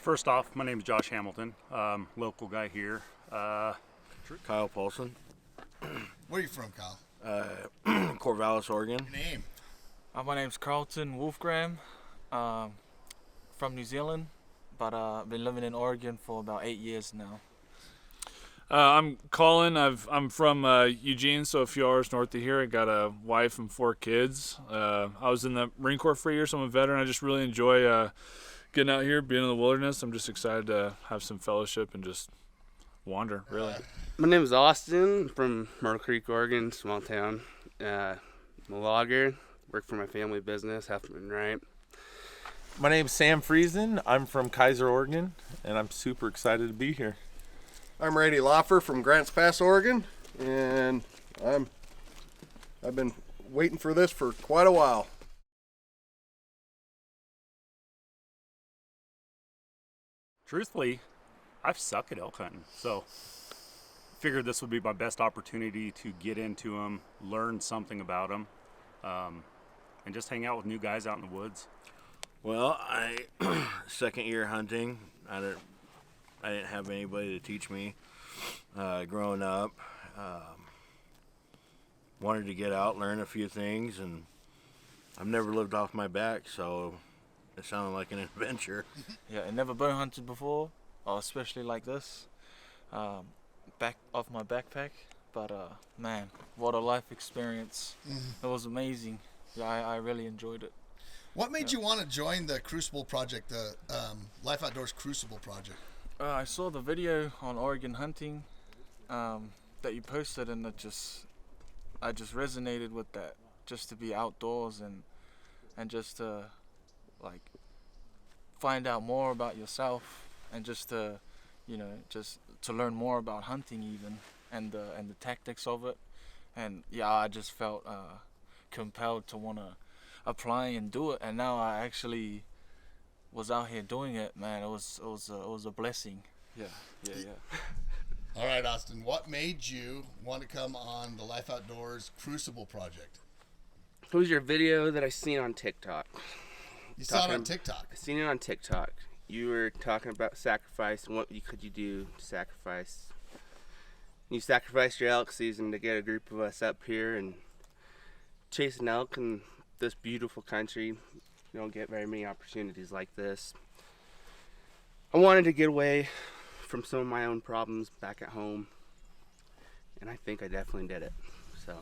First off, my name is Josh Hamilton, local guy here. Kyle Paulson, Where are you from, Kyle? Corvallis, Oregon. Your name? My name's Carlton Wolfgram, from New Zealand, but I've been living in Oregon for about 8 years now. I'm Colin. I'm from Eugene, so a few hours north of here. I got a wife and 4 kids. I was in the Marine Corps for a year, so I'm a veteran. I just really enjoy getting out here, being in the wilderness. I'm just excited to have some fellowship and just wander, really. My name is Austin. I'm from Myrtle Creek, Oregon, small town. I'm a logger. Work for my family business, Huffman Right. My name's Sam Friesen. I'm from Kaiser, Oregon, and I'm super excited to be here. I'm Randy Loffer from Grants Pass, Oregon, and I've been waiting for this for quite a while. Truthfully, I suck at elk hunting, so figured this would be my best opportunity to get into them, learn something about them, and just hang out with new guys out in the woods. Well, second year hunting. I didn't have anybody to teach me growing up. Wanted to get out, learn a few things, and I've never lived off my back, so it sounded like an adventure. Yeah, I never bow hunted before, or especially like this, back off my backpack. But man, what a life experience! It was amazing. Yeah, I really enjoyed it. What made you want to join the Crucible Project, the Life Outdoorz Crucible Project? I saw the video on Oregon hunting that you posted, and I just resonated with that. Just to be outdoors and just to like find out more about yourself, and just to just to learn more about hunting even, and the tactics of it. And yeah, I just felt compelled to want to apply and do it. And now I actually was out here doing it. Man, it was a blessing. Yeah. All right, Austin, what made you want to come on the Life Outdoorz Crucible Project? It was your video that I seen on TikTok. You saw it on TikTok. I seen it on TikTok. You were talking about sacrifice and what could you do to sacrifice. You sacrificed your elk season to get a group of us up here and chase an elk in this beautiful country. You don't get very many opportunities like this. I wanted to get away from some of my own problems back at home, and I think I definitely did it. So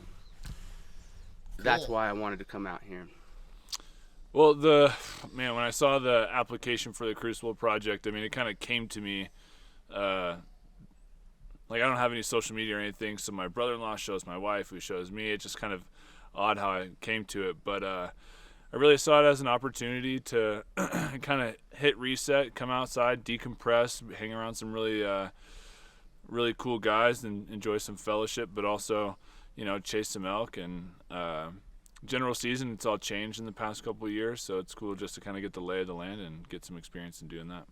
that's why I wanted to come out here. Well, when I saw the application for the Crucible Project, I mean, it kind of came to me. Like, I don't have any social media or anything, so my brother-in-law shows my wife, who shows me. It's just kind of odd how I came to it, but I really saw it as an opportunity to kind of hit reset, come outside, decompress, hang around some really cool guys and enjoy some fellowship, but also, chase some elk. And general season, it's all changed in the past couple of years, so it's cool just to kind of get the lay of the land and get some experience in doing that.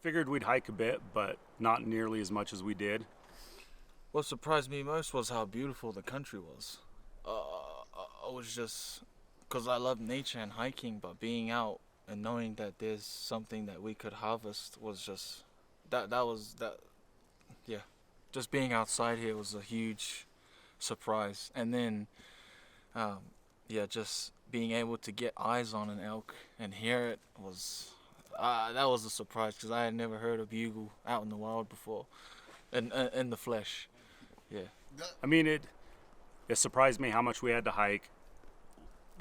Figured we'd hike a bit, but not nearly as much as we did. What surprised me most was how beautiful the country was. I was just, because I love nature and hiking, but being out and knowing that there's something that we could harvest was just, just being outside here was a huge surprise. And then, just being able to get eyes on an elk and hear it was, that was a surprise, because I had never heard a bugle out in the wild before, in the flesh. Yeah. I mean, it surprised me how much we had to hike.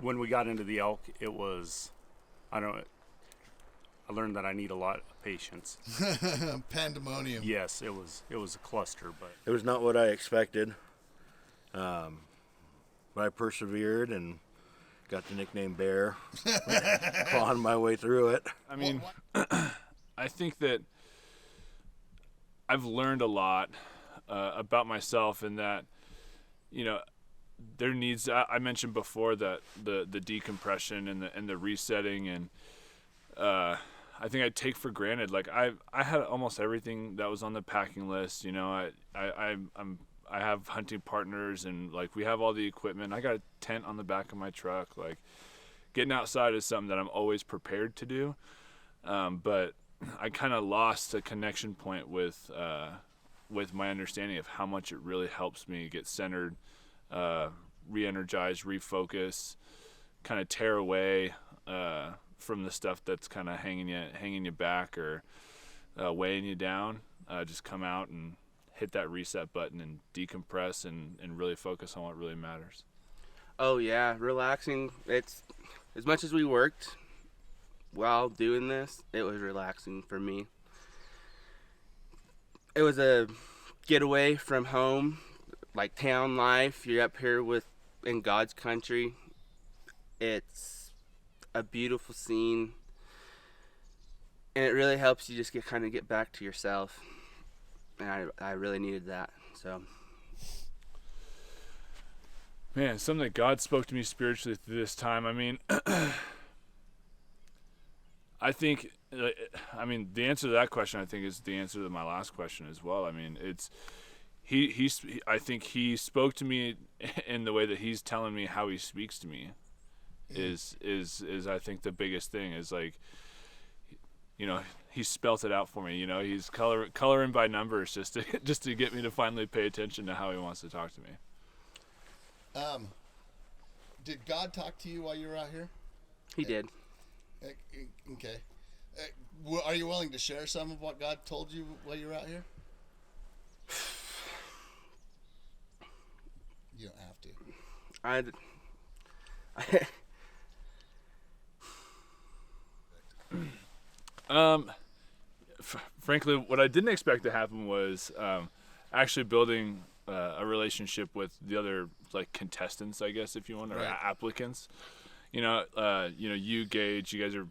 When we got into the elk, it was, I learned that I need a lot of patience. Pandemonium. Yes, it was a cluster, but It was not what I expected, but I persevered and got the nickname Bear, clawing my way through it. I mean, I think that I've learned a lot about myself, in that, there needs. I mentioned before that the decompression and the resetting, and I think I take for granted. Like I had almost everything that was on the packing list. I have hunting partners, and like we have all the equipment. I got a tent on the back of my truck. Like getting outside is something that I'm always prepared to do. But I kind of lost a connection point with my understanding of how much it really helps me get centered, re-energized, refocus, kind of tear away from the stuff that's kind of hanging you back or weighing you down. Just come out and hit that reset button and decompress and really focus on what really matters. Oh yeah, relaxing. It's as much as we worked while doing this, it was relaxing for me. It was a getaway from home, like town life. You're up here in God's country. It's a beautiful scene, and it really helps you just get back to yourself. And I really needed that. So, man, something that God spoke to me spiritually through this time. I mean, I think, the answer to that question, I think, is the answer to my last question as well. I mean, it's I think he spoke to me in the way that he's telling me how he speaks to me. Is I think the biggest thing is, like, you know, he spelt it out for me. You know, he's coloring by numbers just to get me to finally pay attention to how he wants to talk to me. Did God talk to you while you were out here? He did. Okay. Are you willing to share some of what God told you while you were out here? You don't have to. Frankly, what I didn't expect to happen was actually building a relationship with the other, like, contestants, I guess, if you want, or applicants. You, Gage, you guys are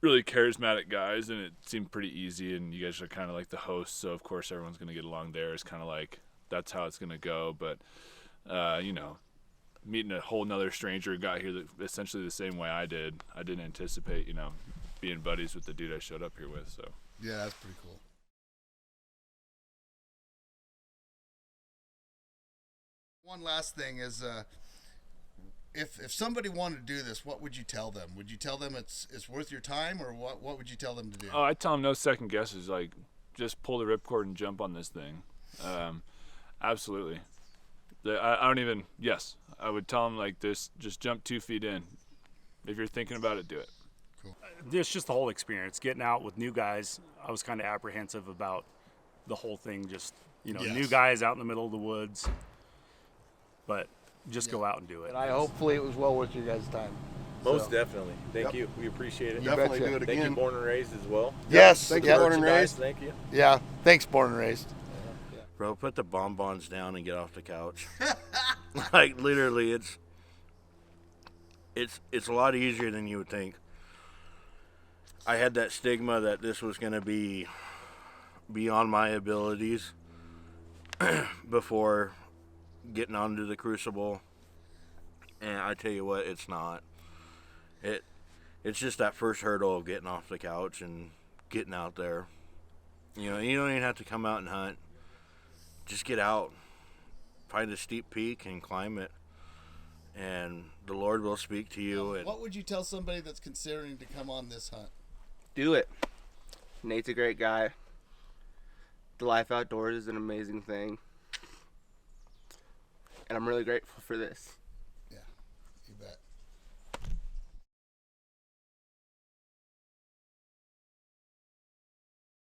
really charismatic guys, and it seemed pretty easy, and you guys are kind of like the hosts, so of course everyone's going to get along there. It's kind of like that's how it's going to go. But meeting a whole nother stranger who got here essentially the same way I didn't anticipate, being buddies with the dude I showed up here with. So Yeah, that's pretty cool. One last thing is, if somebody wanted to do this, what would you tell them? Would you tell them it's worth your time, or what would you tell them to do? I tell them no second guesses. Like, just pull the ripcord and jump on this thing. Absolutely. I don't even. Yes, I would tell them, like, this. Just jump 2 feet in. If you're thinking about it, do it. Cool. It's just the whole experience. Getting out with new guys, I was kind of apprehensive about the whole thing. Just, new guys out in the middle of the woods. But just go out and do it. And hopefully it was well worth your guys' time. Most definitely. Thank you. We appreciate it. Definitely do it again. Thank you, Born and Raised, as well. Yes. Thank you, Born and Raised. Thank you. Yeah. Thanks, Born and Raised. Bro, put the bonbons down and get off the couch. Like, literally, it's a lot easier than you would think. I had that stigma that this was going to be beyond my abilities before getting onto the Crucible, and I tell you what, it's not. It's just that first hurdle of getting off the couch and getting out there. You don't even have to come out and hunt. Just get out, find a steep peak and climb it, and the Lord will speak to you. And what would you tell somebody that's considering to come on this hunt? Do it. Nate's a great guy. The Life Outdoors is an amazing thing. And I'm really grateful for this.